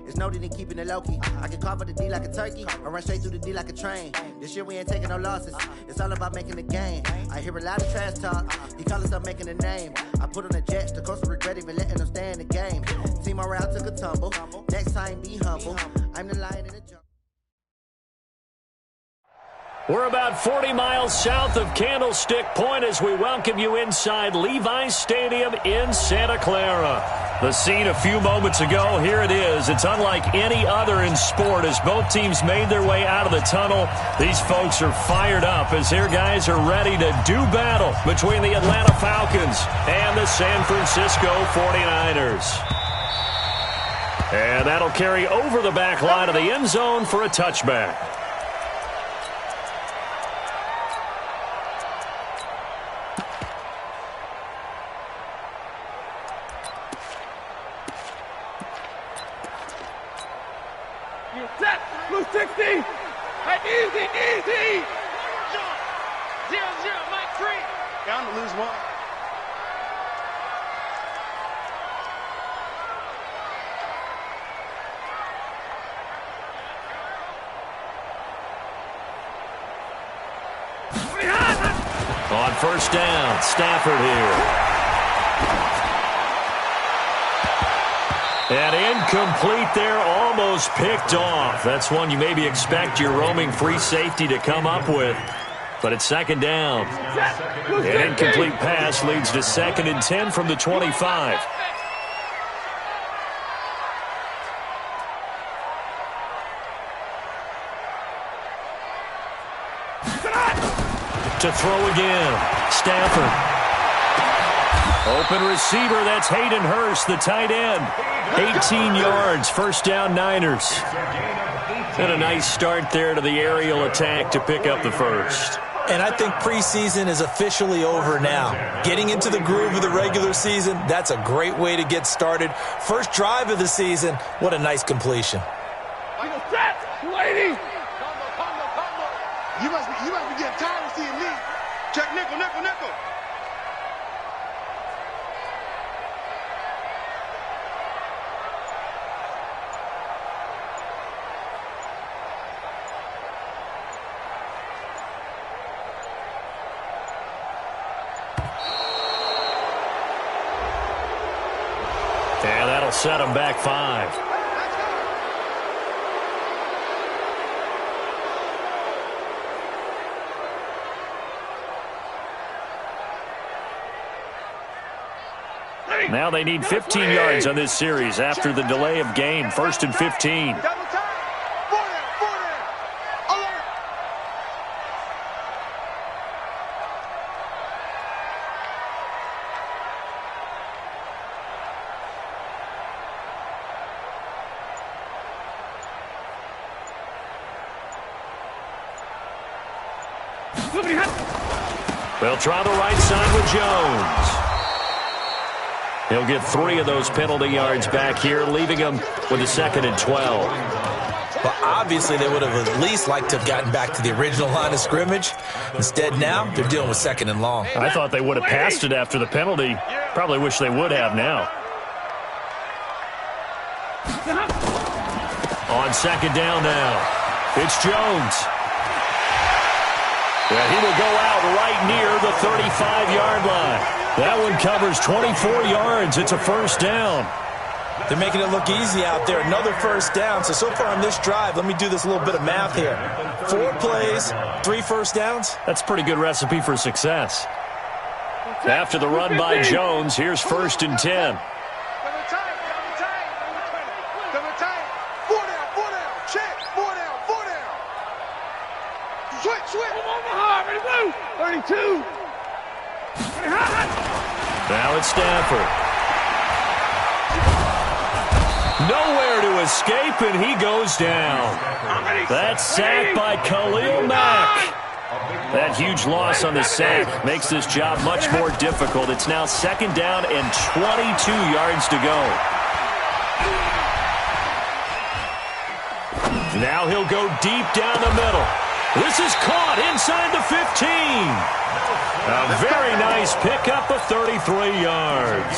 It's no need in keeping it low-key. I can carve up the D like a turkey, or run straight through the D like a train. This year we ain't taking no losses. It's all about making the game. I hear a lot of trash talk. He call us up making a name. I put on the Jets, the coach will regret even letting them stay in the game. Team morale took a tumble. Next time, be humble. I'm the lion in the jungle. We're about 40 miles south of Candlestick Point as we welcome you inside Levi's Stadium in Santa Clara. The scene a few moments ago, here it is. It's unlike any other in sport as both teams made their way out of the tunnel. These folks are fired up as their guys are ready to do battle between the Atlanta Falcons and the San Francisco 49ers. And that'll carry over the back line of the end zone for a touchback. Blue 60. Hey, easy, easy. 0-0, Mike 3. Down to lose one. On first down, Stafford here. And incomplete there, almost picked off. That's one you maybe expect your roaming free safety to come up with. But it's second down. An incomplete pass leads to 2nd and 10 from the 25. To throw again, Stafford. Open receiver, that's Hayden Hurst, the tight end. 18 yards, first down Niners. And a nice start there to the aerial attack to pick up the first. And I think preseason is officially over now. Getting into the groove of the regular season, that's a great way to get started. First drive of the season, what a nice completion. Lady. You must be getting tired of seeing me. Check nickel, nickel, nickel. And that'll set them back 5. Now they need 15 yards on this series after the delay of game. 1st and 15. They'll try the right side with Jones. He'll get 3 of those penalty yards back here, leaving him with a 2nd and 12. Well, obviously they would have at least liked to have gotten back to the original line of scrimmage. Instead now, they're dealing with 2nd and long. I thought they would have passed it after the penalty. Probably wish they would have now. On 2nd down now, it's Jones. Yeah, he will go out right near the 35-yard line. That one covers 24 yards. It's a first down. They're making it look easy out there. Another first down. So far on this drive, let me do this little bit of math here. 4 plays, 3 first downs. That's a pretty good recipe for success. After the run by Jones, here's 1st and 10. Switch. 32. Now it's Stafford. Nowhere to escape, and he goes down. That's sacked by Khalil Mack. That huge loss on the sack makes this job much more difficult. It's now 2nd down and 22 yards to go. Now he'll go deep down the middle. This is caught inside the 15. A very nice pickup of 33 yards.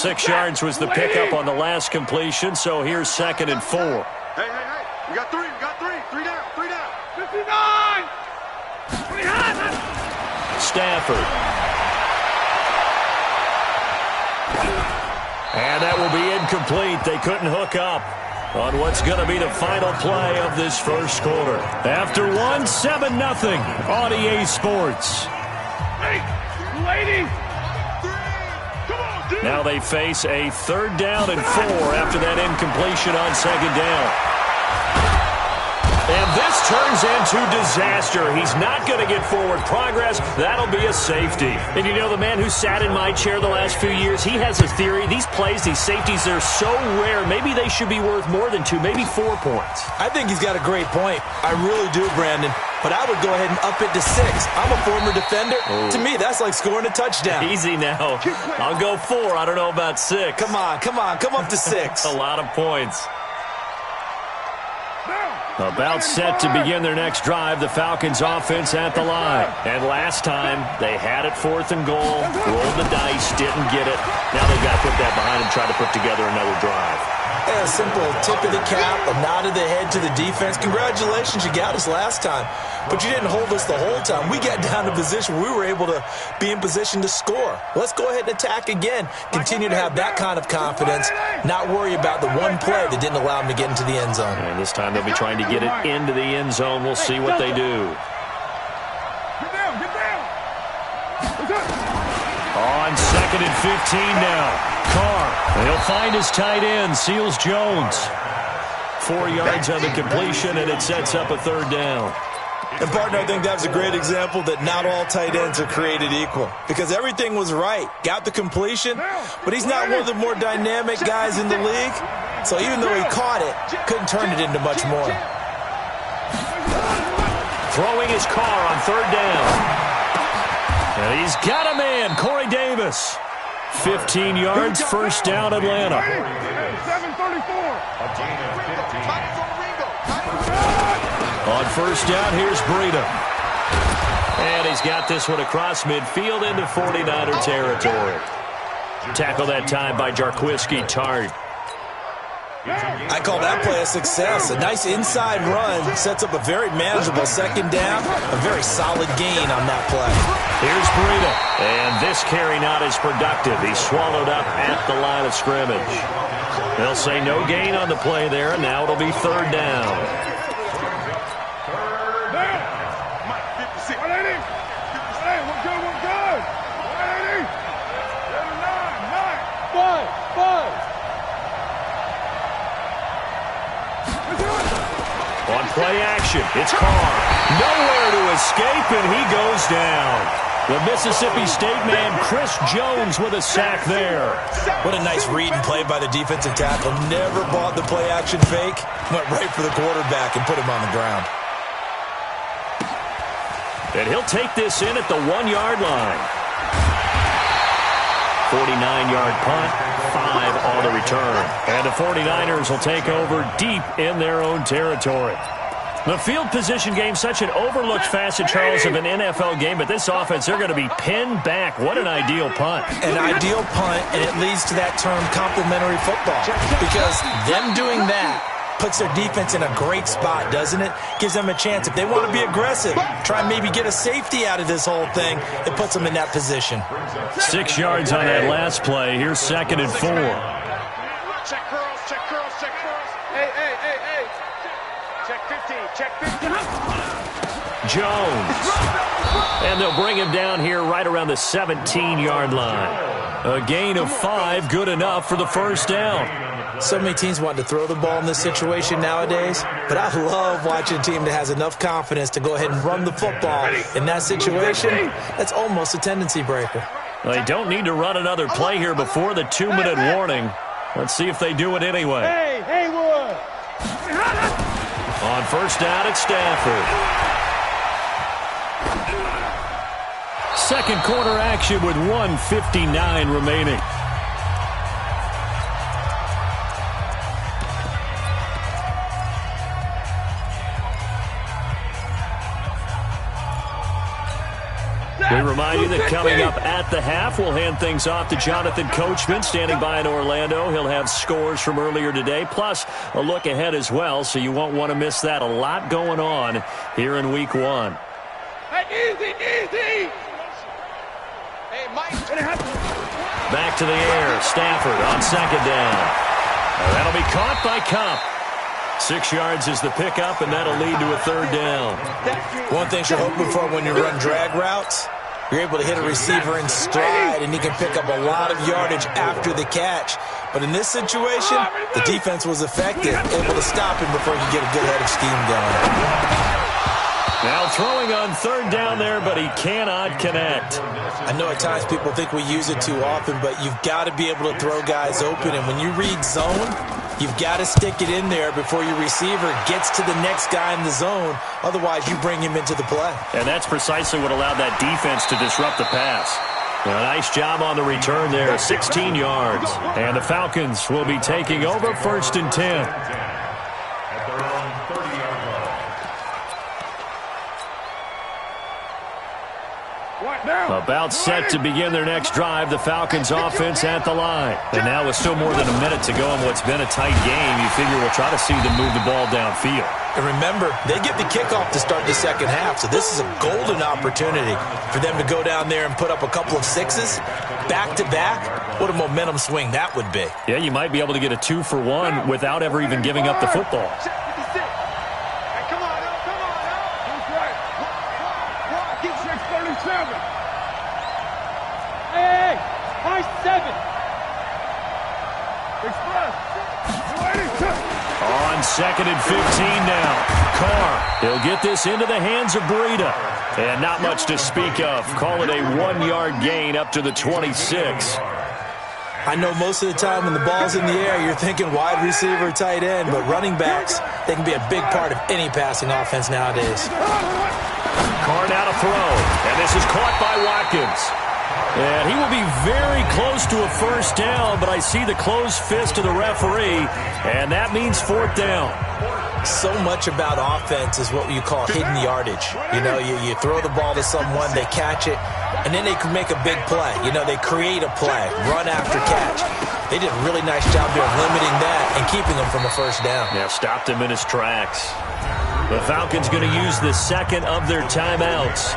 6 yards was the pickup on the last completion, so here's 2nd and 4. Hey. We got three. Three down. 59! 29! Stafford. And that will be incomplete. They couldn't hook up on what's going to be the final play of this first quarter. After 7-0 on EA Sports. Hey, lady! Now they face a 3rd down and 4 after that incompletion on 2nd down. And this turns into disaster. He's not going to get forward progress. That'll be a safety. And you know, the man who sat in my chair the last few years, he has a theory. These plays, these safeties, they're so rare. Maybe they should be worth more than 2, maybe 4 points. I think he's got a great point. I really do, Brandon. But I would go ahead and up it to 6. I'm a former defender. To me, that's like scoring a touchdown. Easy now. I'll go 4. I don't know about 6. Come on. Come up to 6. A lot of points. About set to begin their next drive, the Falcons offense at the line. And last time, they had it 4th and goal, rolled the dice, didn't get it. Now they've got to put that behind them, try to put together another drive. A simple tip of the cap, a nod of the head to the defense. Congratulations, you got us last time. But you didn't hold us the whole time. We got down to position where we were able to be in position to score. Let's go ahead and attack again. Continue to have that kind of confidence, not worry about the one play that didn't allow them to get into the end zone. And this time they'll be trying to get it into the end zone. We'll see what they do. Get down! On 2nd and 15 now. Carr, he'll find his tight end, Seals Jones. 4 yards on the completion, and it sets up a 3rd down. And, partner, I think that was a great example that not all tight ends are created equal. Because everything was right. Got the completion, but he's not one of the more dynamic guys in the league. So even though he caught it, couldn't turn it into much more. Throwing his Carr on 3rd down. And he's got a man, Corey Davis. 15 yards, 1st down, Atlanta. 7:34. On 1st down, here's Breida. And he's got this one across midfield into 49er territory. Tackle that time by Jarquiski Tart. I call that play a success. A nice inside run sets up a very manageable 2nd down. A very solid gain on that play. Here's Breida. And this carry not as productive. He's swallowed up at the line of scrimmage. They'll say no gain on the play there, and now it'll be 3rd down. On play action, it's Carr. Nowhere to escape, and he goes down. The Mississippi State man, Chris Jones, with a sack there. What a nice read and play by the defensive tackle. Never bought the play action fake. Went right for the quarterback and put him on the ground. And he'll take this in at the 1-yard line. 49-yard punt, 5 on the return. And the 49ers will take over deep in their own territory. The field position game, such an overlooked facet, Charles, of an NFL game, but this offense, they're going to be pinned back. What an ideal punt. An ideal punt, and it leads to that term complementary football. Because them doing that puts their defense in a great spot, doesn't it? Gives them a chance. If they want to be aggressive, try and maybe get a safety out of this whole thing, it puts them in that position. 6 yards on that last play. Here's 2nd and 4. Check curls. Hey. Check 15. Jones. And they'll bring him down here right around the 17-yard line. A gain of 5, good enough for the 1st down. So many teams want to throw the ball in this situation nowadays, but I love watching a team that has enough confidence to go ahead and run the football. In that situation, that's almost a tendency breaker. They don't need to run another play here before the 2-minute warning. Let's see if they do it anyway. Hey, Haywood! On 1st down, it's Stafford. 2nd quarter action with 1:59 remaining. We remind you that coming up at the half, we'll hand things off to Jonathan Coachman, standing by in Orlando. He'll have scores from earlier today, plus a look ahead as well, so you won't want to miss that. A lot going on here in Week 1. Hey, easy! Hey, Mike. Back to the air. Stafford on second down. That'll be caught by Cup. 6 yards is the pickup, and that'll lead to a third down. One thing you're hoping for when you run drag routes, you're able to hit a receiver in stride, and he can pick up a lot of yardage after the catch. But in this situation, the defense was effective, able to stop him before he could get a good head of steam going. Now throwing on third down there, but he cannot connect. I know at times people think we use it too often, but you've got to be able to throw guys open. And when you read zone, you've got to stick it in there before your receiver gets to the next guy in the zone. Otherwise, you bring him into the play. And that's precisely what allowed that defense to disrupt the pass. A nice job on the return there, 16 yards. And the Falcons will be taking over 1st and 10. About set to begin their next drive, the Falcons offense at the line. And now with still more than a minute to go in what's been a tight game, you figure we'll try to see them move the ball downfield. And remember, they get the kickoff to start the second half, so this is a golden opportunity for them to go down there and put up a couple of sixes back-to-back. What a momentum swing that would be. Yeah, you might be able to get a 2-for-1 without ever even giving up the football. On 2nd and 15 now. Carr, he'll get this into the hands of Breida. And not much to speak of. Call it a 1-yard gain up to the 26. I know most of the time when the ball's in the air, you're thinking wide receiver, tight end, but running backs, they can be a big part of any passing offense nowadays. Carr now to throw. And this is caught by Watkins. And he will be very close to a first down, but I see the closed fist of the referee, and that means 4th down. So much about offense is what you call hidden yardage. You know, you throw the ball to someone, they catch it, and then they can make a big play. You know, they create a play, run after catch. They did a really nice job there of limiting that and keeping him from a first down. Yeah, stopped him in his tracks. The Falcons going to use the second of their timeouts,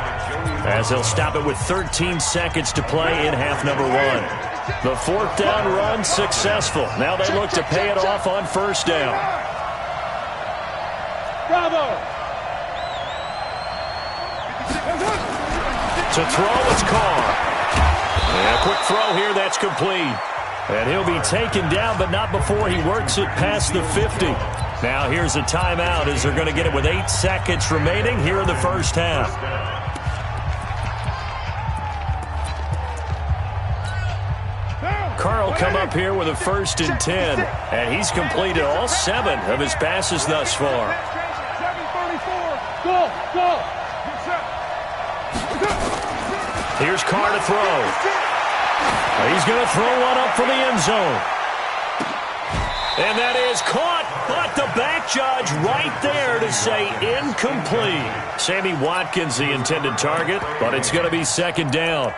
as they'll stop it with 13 seconds to play in half number 1. The 4th down run successful. Now they look to pay it off on first down. Bravo! To throw, it's Carr. And a quick throw here, that's complete. And he'll be taken down, but not before he works it past the 50. Now here's a timeout as they're going to get it with 8 seconds remaining here in the first half. Carl come up here with a 1st and 10, and he's completed all 7 of his passes thus far. Go! Here's Carr to throw. He's going to throw one up for the end zone. And that is caught, but the back judge right there to say incomplete. Sammy Watkins the intended target, but it's going to be 2nd down.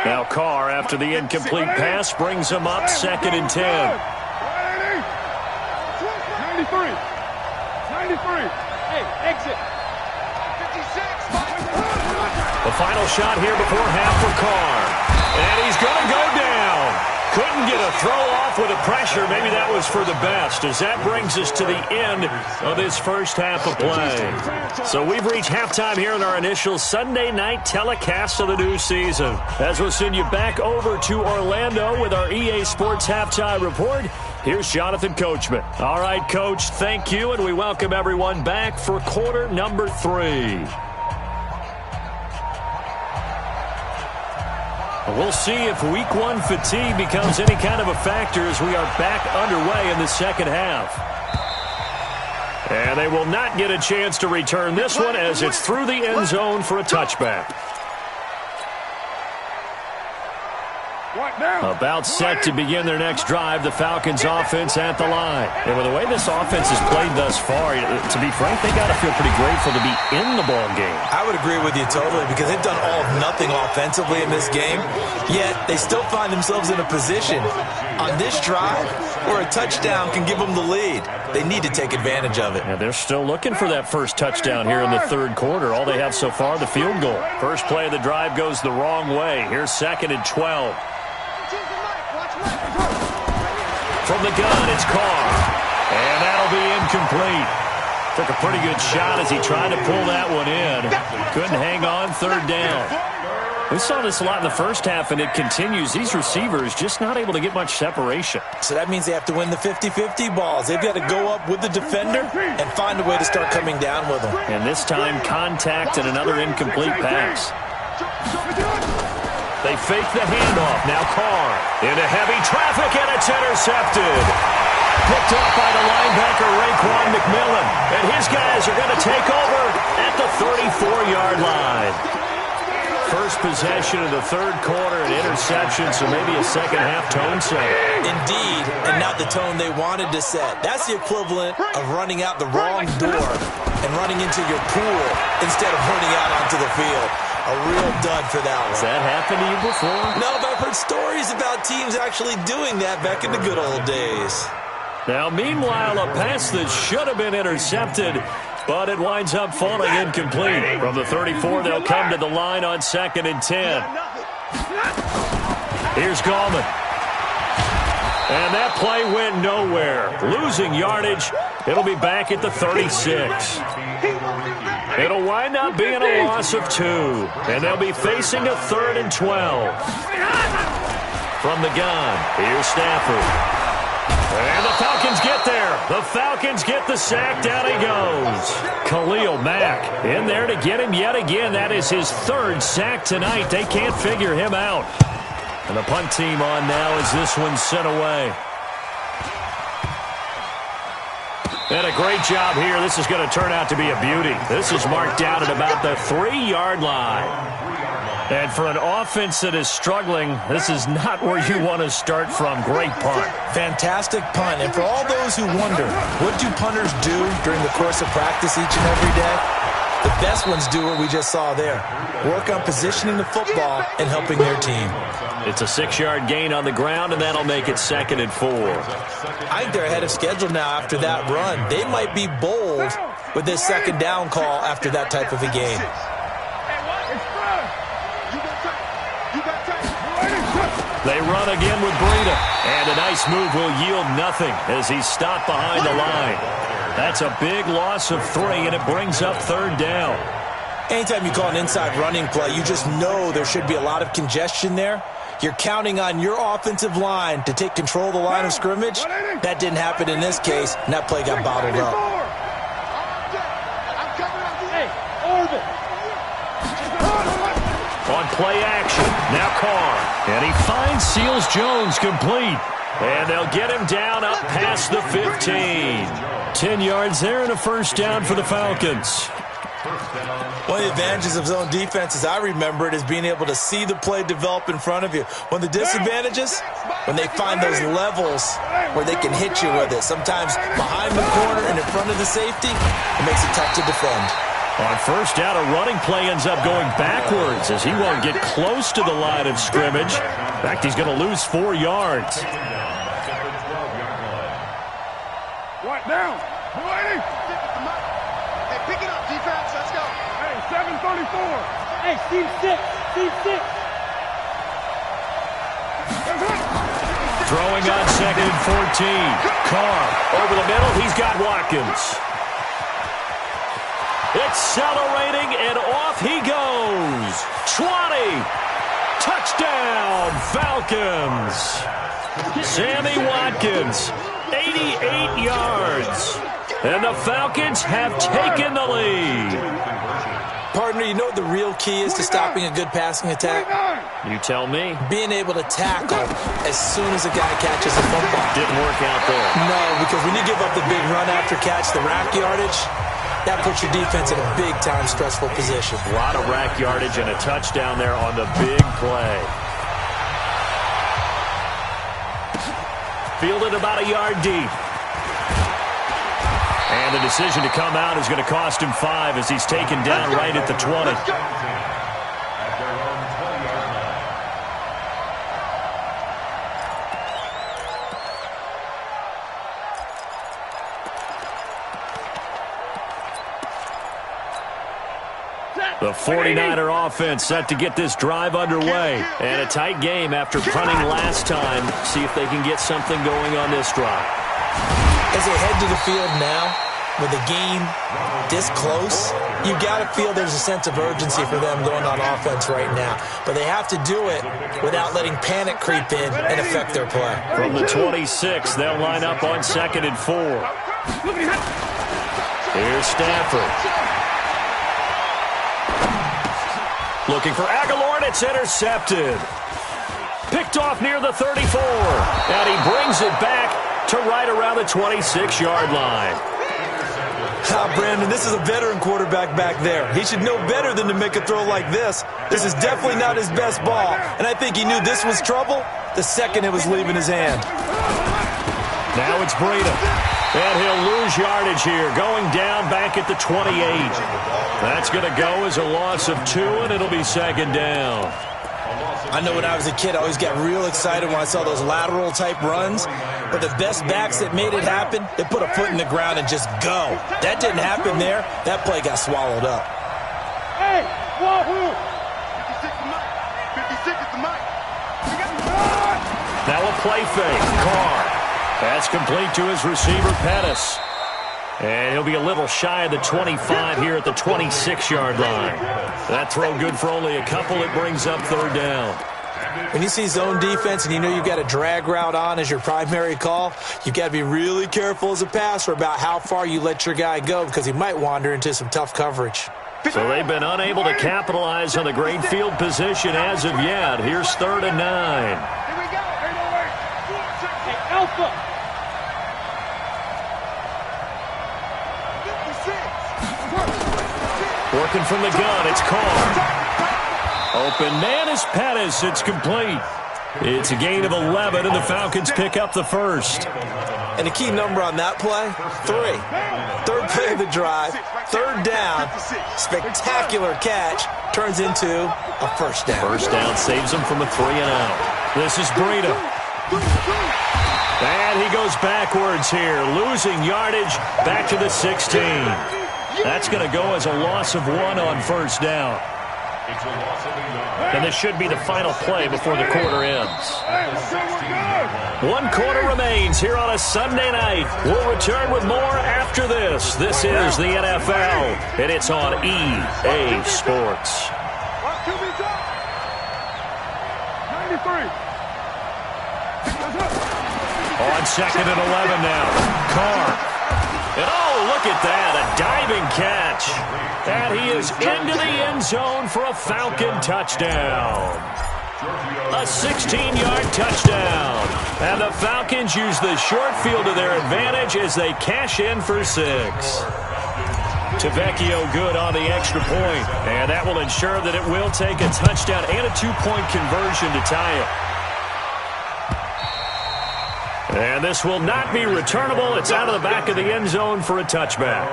Now Carr, after the incomplete pass, brings him up 2nd and 10. 93. Hey, exit. 56. The final shot here before half for Carr. And he's going to go down. Couldn't get a throw off with the pressure. Maybe that was for the best, as that brings us to the end of this first half of play. So we've reached halftime here in our initial Sunday night telecast of the new season. As we'll send you back over to Orlando with our EA Sports Halftime Report, here's Jonathan Coachman. All right, Coach, thank you, and we welcome everyone back for quarter number 3. We'll see if Week 1 fatigue becomes any kind of a factor as we are back underway in the second half. And they will not get a chance to return this one as it's through the end zone for a touchback. About set to begin their next drive, the Falcons offense at the line. And with the way this offense has played thus far, to be frank, they got to feel pretty grateful to be in the ball game. I would agree with you totally, because they've done all of nothing offensively in this game, yet they still find themselves in a position on this drive where a touchdown can give them the lead. They need to take advantage of it. And they're still looking for that first touchdown here in the third quarter. All they have so far, the field goal. First play of the drive goes the wrong way. Here's 2nd and 12. From the gun, it's Carr. And that'll be incomplete. Took a pretty good shot as he tried to pull that one in. Couldn't hang on, 3rd down. We saw this a lot in the first half, and it continues. These receivers just not able to get much separation. So that means they have to win the 50-50 balls. They've got to go up with the defender and find a way to start coming down with them. And this time, contact and another incomplete pass. They fake the handoff. Now Carr into heavy traffic, and it's intercepted. Picked up by the linebacker, Raekwon McMillan. And his guys are going to take over at the 34-yard line. First possession of the third quarter, an interception, so maybe a second-half tone setter. Indeed, and not the tone they wanted to set. That's the equivalent of running out the wrong door and running into your pool instead of running out onto the field. A real dud for that one. Has that happened to you before? No, but I've heard stories about teams actually doing that back in the good old days. Now, meanwhile, a pass that should have been intercepted, but it winds up falling incomplete. From the 34, they'll come to the line on 2nd and 10. Here's Gallman. And that play went nowhere. Losing yardage. It'll be back at the 36. It'll wind up being a loss of 2. And they'll be facing a 3rd and 12. From the gun, here's Stafford. And the Falcons get there. The Falcons get the sack. Down he goes. Khalil Mack in there to get him yet again. That is his 3rd sack tonight. They can't figure him out. And the punt team on now as this one's sent away. And a great job here. This is going to turn out to be a beauty. This is marked down at about the 3-yard line. And for an offense that is struggling, this is not where you want to start from. Great punt. Fantastic punt. And for all those who wonder, what do punters do during the course of practice each and every day? The best ones do what we just saw there. Work on positioning the football and helping their team. It's a 6-yard gain on the ground, and that'll make it 2nd and 4. I think they're ahead of schedule now after that run. They might be bold with this 2nd down call after that type of a game. They run again with Breida. And a nice move will yield nothing as he's stopped behind the line. That's a big loss of 3, and it brings up 3rd down. Anytime you call an inside running play, you just know there should be a lot of congestion there. You're counting on your offensive line to take control of the line of scrimmage. That didn't happen in this case, and that play got bottled up. On play action, now Carr. And he finds Seals Jones complete. And they'll get him down up past the 15. 10 yards there and a 1st down for the Falcons. One of the advantages of zone defense, as I remember it, is being able to see the play develop in front of you. One of the disadvantages, when they find those levels where they can hit you with it. Sometimes behind the corner and in front of the safety, it makes it tough to defend. On 1st down, a running play ends up going backwards as he won't get close to the line of scrimmage. In fact, he's going to lose 4 yards. Right down. Hey, pick it up, defense. Let's go. Hey, 734. Hey, Steve 6. Steve 6. Throwing on 2nd and 14. Carr over the middle. He's got Watkins. Accelerating, and off he goes. 20. Touchdown, Falcons. Sammy Watkins, 88 yards. And the Falcons have taken the lead. Partner, you know what the real key is to stopping a good passing attack? You tell me. Being able to tackle as soon as a guy catches a football. Didn't work out there. No, because when you give up the big run after catch, the rack yardage, that puts your defense in a big-time stressful position. A lot of rack yardage and a touchdown there on the big play. Fielded about a yard deep. And the decision to come out is going to cost him 5 as he's taken down right at the 20. The 49er offense set to get this drive underway. And a tight game after punting last time. See if they can get something going on this drive. As they head to the field now, with the game this close, you've got to feel there's a sense of urgency for them going on offense right now. But they have to do it without letting panic creep in and affect their play. From the 26, they'll line up on 2nd and 4. Here's Stafford. Looking for Aguilar, and it's intercepted. Picked off near the 34. And he brings it back to right around the 26-yard line. Brandon, this is a veteran quarterback back there. He should know better than to make a throw like this. This is definitely not his best ball. And I think he knew this was trouble the second it was leaving his hand. Now it's Breida. And he'll lose yardage here, going down back at the 28. That's going to go as a loss of 2, and it'll be 2nd down. I know when I was a kid, I always got real excited when I saw those lateral-type runs. But the best backs that made it happen, they put a foot in the ground and just go. That didn't happen there. That play got swallowed up. Hey, Wahoo! 56 is the mic. Now a play fake. Carr. That's complete to his receiver, Pettis. And he'll be a little shy of the 25 here at the 26-yard line. That throw good for only a couple. It brings up 3rd down. When you see zone defense and you know you've got a drag route on as your primary call, you've got to be really careful as a passer about how far you let your guy go because he might wander into some tough coverage. So they've been unable to capitalize on the great field position as of yet. Here's 3rd and 9. Here we go. Hey, Alpha. Working from the gun, it's Carr. Open man is Pettis. It's complete. It's a gain of 11, and the Falcons pick up the first. And the key number on that play, 3. 3rd play of the drive, 3rd down, spectacular catch, turns into a first down. First down saves them from a 3-and-out. This is Breida. And he goes backwards here, losing yardage back to the 16. That's going to go as a loss of 1 on first down. And this should be the final play before the quarter ends. 1 quarter remains here on a Sunday night. We'll return with more after this. This is the NFL, and it's on EA Sports. 93. On 2nd and 11 now. Carr. And oh, look at that, a diving catch. And he is into the end zone for a Falcon touchdown. A 16-yard touchdown. And the Falcons use the short field to their advantage as they cash in for 6. Tavecchio good on the extra point. And that will ensure that it will take a touchdown and a 2-point conversion to tie it. And this will not be returnable. It's out of the back of the end zone for a touchback.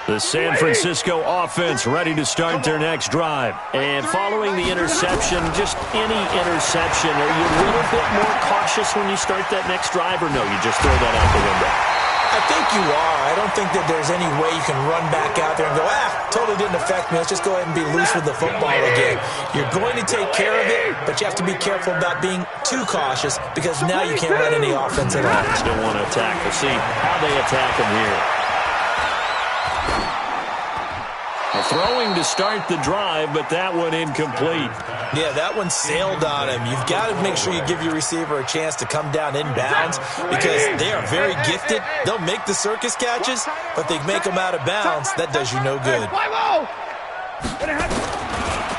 The San Francisco offense ready to start their next drive. And following the interception, just any interception, are you a little bit more cautious when you start that next drive, or no, you just throw that out the window? I think you are. I don't think that there's any way you can run back out there and go, totally didn't affect me. Let's just go ahead and be loose with the football again. You're going to take care of it, but you have to be careful about being too cautious because now you can't run any offense at all. Still want to attack. We'll see how they attack him here. Throwing to start the drive, but that one incomplete. Yeah, that one sailed on him. You've got to make sure you give your receiver a chance to come down inbounds because they are very gifted. They'll make the circus catches, but they make them out of bounds. That does you no good.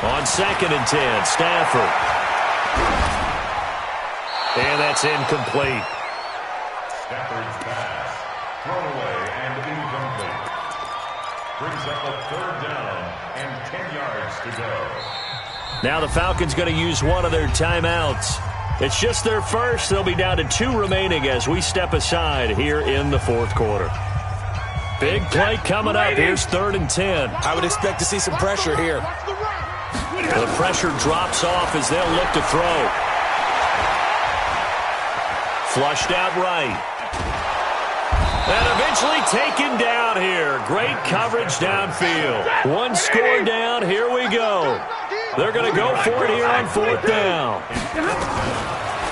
On 2nd and 10, Stafford. And that's incomplete. Stafford's pass. Thrown away and incomplete. Brings up a 3rd down and 10 yards to go. Now the Falcons going to use one of their timeouts. It's just their first. They'll be down to 2 remaining as we step aside here in the fourth quarter. Big play coming up. Here's 3rd and 10. I would expect to see some pressure here. The pressure drops off as they'll look to throw. Flushed out right. And eventually taken down here. Great coverage downfield. 1 score down. Here we go. They're going to go for it here on 4th down.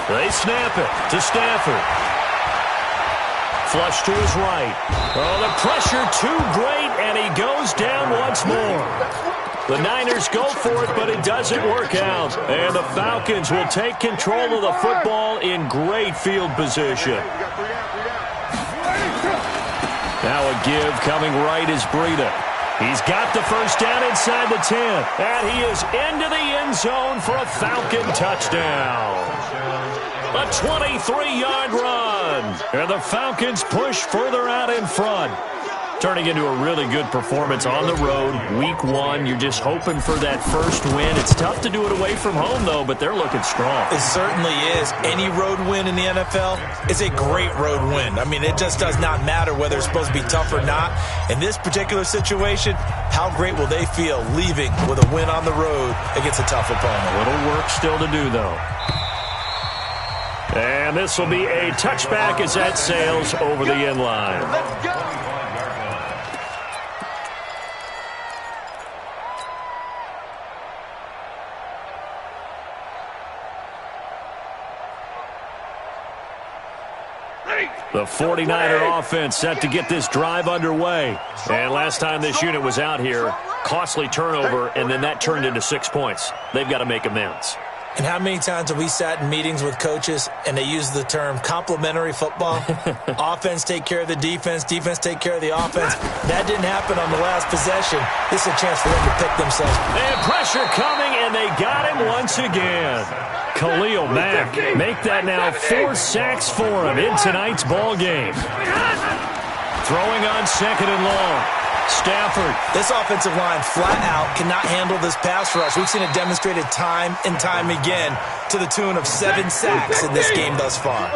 They snap it to Stafford. Flush to his right. Oh, the pressure too great, and he goes down once more. The Niners go for it, but it doesn't work out. And the Falcons will take control of the football in great field position. Now a give coming right is Breida. He's got the first down inside the 10. And he is into the end zone for a Falcon touchdown. A 23-yard run. And the Falcons push further out in front. Turning into a really good performance on the road. Week 1, you're just hoping for that first win. It's tough to do it away from home, though, but they're looking strong. It certainly is. Any road win in the NFL is a great road win. I mean, it just does not matter whether it's supposed to be tough or not. In this particular situation, how great will they feel leaving with a win on the road against a tough opponent? A little work still to do, though. And this will be a touchback as that sails over the end line. Let's go. The 49er offense set to get this drive underway. And last time this unit was out here, costly turnover, and then that turned into 6 points. They've got to make amends. And how many times have we sat in meetings with coaches and they use the term complementary football? Offense take care of the defense, defense take care of the offense. That didn't happen on the last possession. This is a chance for them to pick themselves. And pressure coming, and they got him once again. Khalil Mack make that now 4 sacks for him in tonight's ball game. Throwing on 2nd and long. Stafford. This offensive line flat out cannot handle this pass rush. We've seen it demonstrated time and time again to the tune of 7 sacks in this game thus far.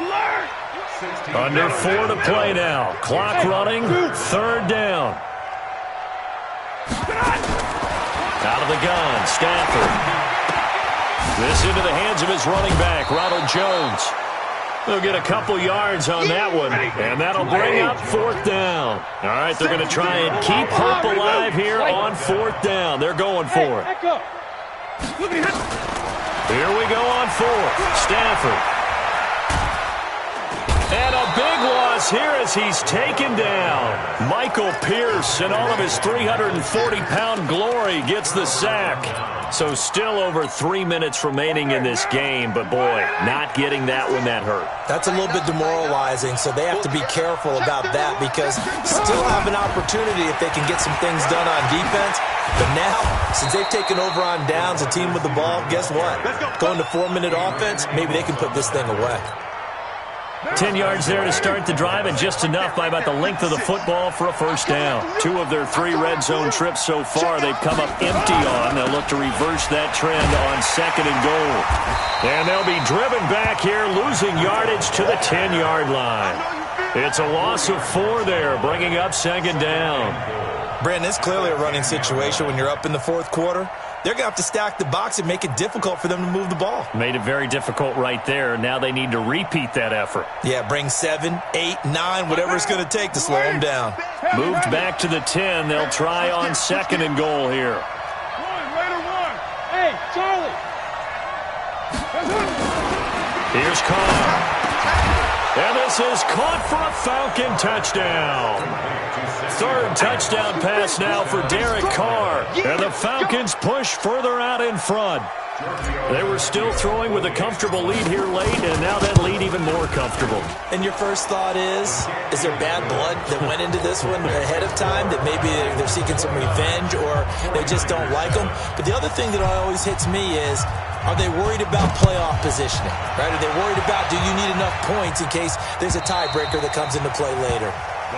Under 4 to play now. Clock running. 3rd down. Out of the gun. Stafford. This into the hands of his running back, Ronald Jones. They'll get a couple yards on that one, and that'll bring up 4th down. All right, they're going to try and keep hope alive here on 4th down. They're going for it. Here we go on 4th. Stafford. And a big loss here as he's taken down. Michael Pierce, in all of his 340-pound glory, gets the sack. So still over 3 minutes remaining in this game, but boy, not getting that when that hurt. That's a little bit demoralizing, so they have to be careful about that because still have an opportunity if they can get some things done on defense. But now, since they've taken over on downs, a team with the ball, guess what? Going to 4-minute offense, maybe they can put this thing away. 10 yards there to start the drive, and just enough by about the length of the football for a first down. 2 of their 3 red zone trips so far they've come up empty on. They'll look to reverse that trend on 2nd and goal. And they'll be driven back here, losing yardage to the 10-yard line. It's a loss of 4 there, bringing up 2nd down. Brandon, it's clearly a running situation when you're up in the 4th quarter. They're going to have to stack the box and make it difficult for them to move the ball. Made it very difficult right there. Now they need to repeat that effort. Yeah, bring 7, 8, 9, whatever it's going to take to slow them down. Moved back to the 10. They'll try on 2nd and goal here. Hey, Charlie. Here's Carr. And this is caught for a Falcon touchdown. 3rd touchdown pass now for Derek Carr. And the Falcons push further out in front. They were still throwing with a comfortable lead here late, and now that lead even more comfortable. And your first thought is there bad blood that went into this one ahead of time, that maybe they're seeking some revenge or they just don't like them? But the other thing that always hits me is, are they worried about playoff positioning? Right? Are they worried about, do you need enough points in case there's a tiebreaker that comes into play later?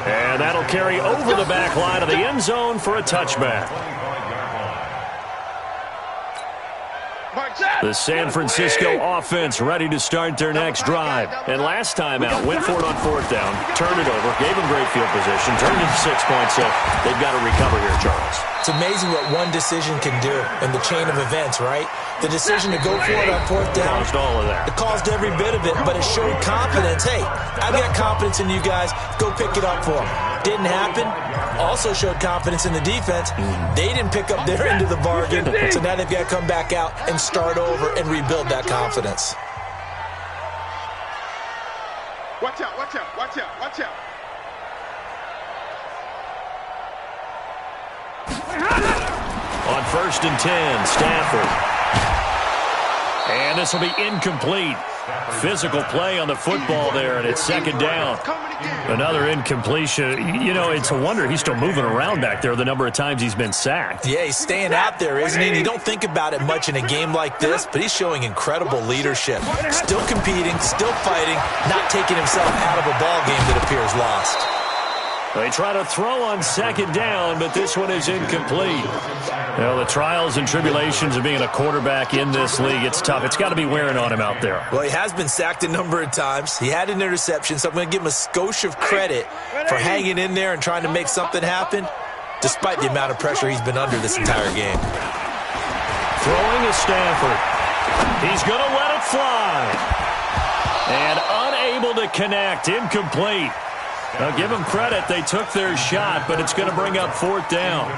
And that'll carry over the back line of the end zone for a touchback. The San Francisco offense ready to start their next drive. And last time out, went for it on fourth down, turned it over, gave them great field position, turned it to 6 points, so they've got to recover here, Charles. It's amazing what one decision can do in the chain of events, right? The decision to go for it on fourth down. Caused all of that. It caused every bit of it, but it showed confidence. Hey, I've got confidence in you guys. Go pick it up for them. Didn't happen. Also showed confidence in the defense. They didn't pick up their end of the bargain, so now they've got to come back out and start over and rebuild that confidence. Watch out, watch out, watch out, watch out. On 1st and 10, Stafford. And this will be incomplete. Physical play on the football there, and it's 2nd down. Another incompletion. You know, it's a wonder he's still moving around back there the number of times he's been sacked. Yeah, he's staying out there, isn't he? And you don't think about it much in a game like this, but he's showing incredible leadership. Still competing, still fighting, not taking himself out of a ball game that appears lost. They try to throw on 2nd down, but this one is incomplete. You know, the trials and tribulations of being a quarterback in this league, it's tough. It's got to be wearing on him out there. Well, he has been sacked a number of times. He had an interception, so I'm going to give him a skosh of credit for hanging in there and trying to make something happen, despite the amount of pressure he's been under this entire game. Throwing is Stafford. He's going to let it fly. And unable to connect. Incomplete. Now, give them credit. They took their shot, but it's going to bring up 4th down.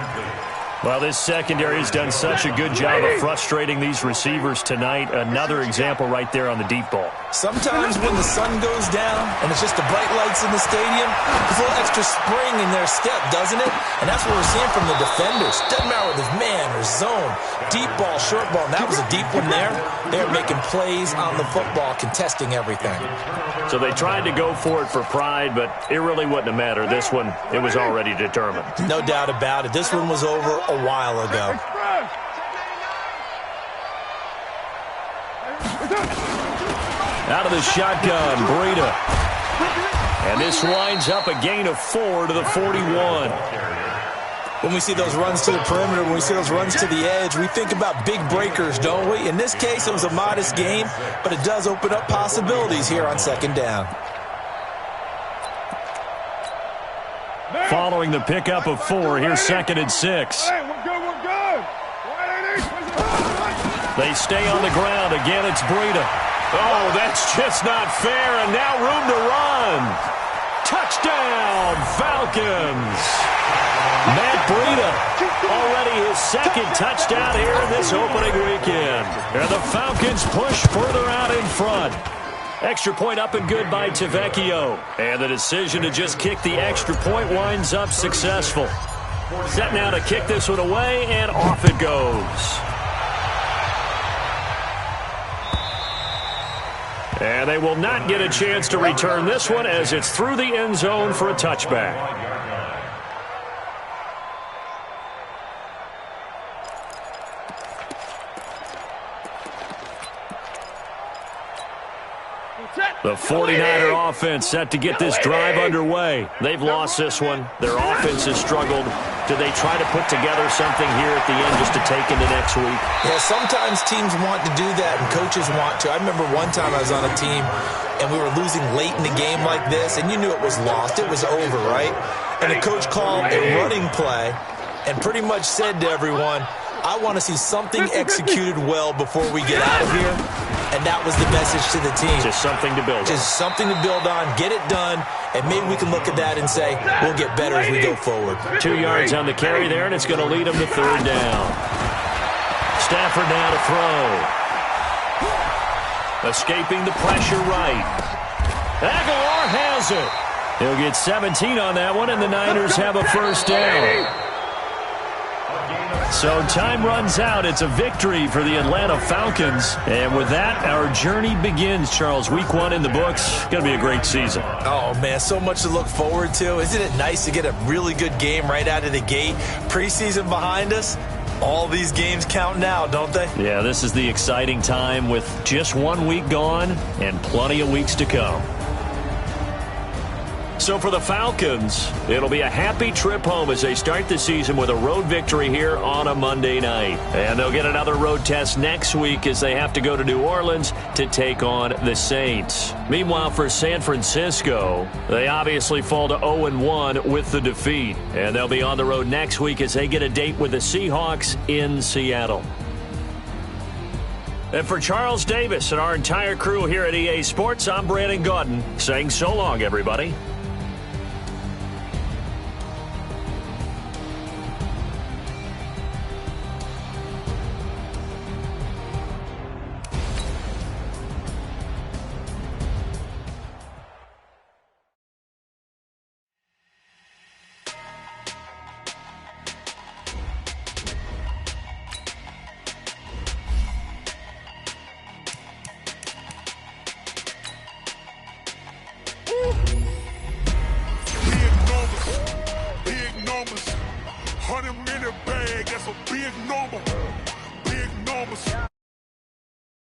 Well, this secondary has done such a good job of frustrating these receivers tonight. Another example right there on the deep ball. Sometimes when the sun goes down and it's just the bright lights in the stadium, there's a little extra spring in their step, doesn't it? And that's what we're seeing from the defenders. Doesn't matter whether it's man or zone, deep ball, short ball. And that was a deep one there. They're making plays on the football, contesting everything. So they tried to go for it for pride, but it really wouldn't have mattered. This one, it was already determined. No doubt about it. This one was over a while ago. Out of the shotgun, Breida. And this winds up a gain of 4 to the 41. When we see those runs to the perimeter, when we see those runs to the edge, we think about big breakers, don't we? In this case, it was a modest gain, but it does open up possibilities here on 2nd down. Following the pickup of 4, here's 2nd and 6. Hey, we're good, we're good. They stay on the ground. Again, it's Breida. Oh, that's just not fair, and now room to run. Touchdown, Falcons. Matt Breida, already his 2nd touchdown here in this opening weekend. And the Falcons push further out in front. Extra point up and good by Tavecchio. And the decision to just kick the extra point winds up successful. Set now to kick this one away, and off it goes. And they will not get a chance to return this one as it's through the end zone for a touchback. The 49er offense set to get this drive underway. They've lost this one. Their offense has struggled. Do they try to put together something here at the end just to take into next week? Yeah, sometimes teams want to do that and coaches want to. I remember one time I was on a team and we were losing late in the game like this, and you knew it was lost. It was over, right? And the coach called a running play and pretty much said to everyone, I want to see something executed well before we get out of here. And that was the message to the team. Just something to build on. Just something to build on, get it done, and maybe we can look at that and say, we'll get better as we go forward. 2 yards on the carry there, and it's going to lead them to 3rd down. Stafford now to throw. Escaping the pressure right. Aguilar has it. He'll get 17 on that one, and the Niners have a 1st down. So time runs out. It's a victory for the Atlanta Falcons. And with that, our journey begins, Charles. Week 1 in the books. Going to be a great season. Oh, man, so much to look forward to. Isn't it nice to get a really good game right out of the gate? Preseason behind us. All these games count now, don't they? Yeah, this is the exciting time with just 1 week gone and plenty of weeks to come. So for the Falcons, it'll be a happy trip home as they start the season with a road victory here on a Monday night. And they'll get another road test next week as they have to go to New Orleans to take on the Saints. Meanwhile, for San Francisco, they obviously fall to 0-1 with the defeat. And they'll be on the road next week as they get a date with the Seahawks in Seattle. And for Charles Davis and our entire crew here at EA Sports, I'm Brandon Gaudin saying so long, everybody.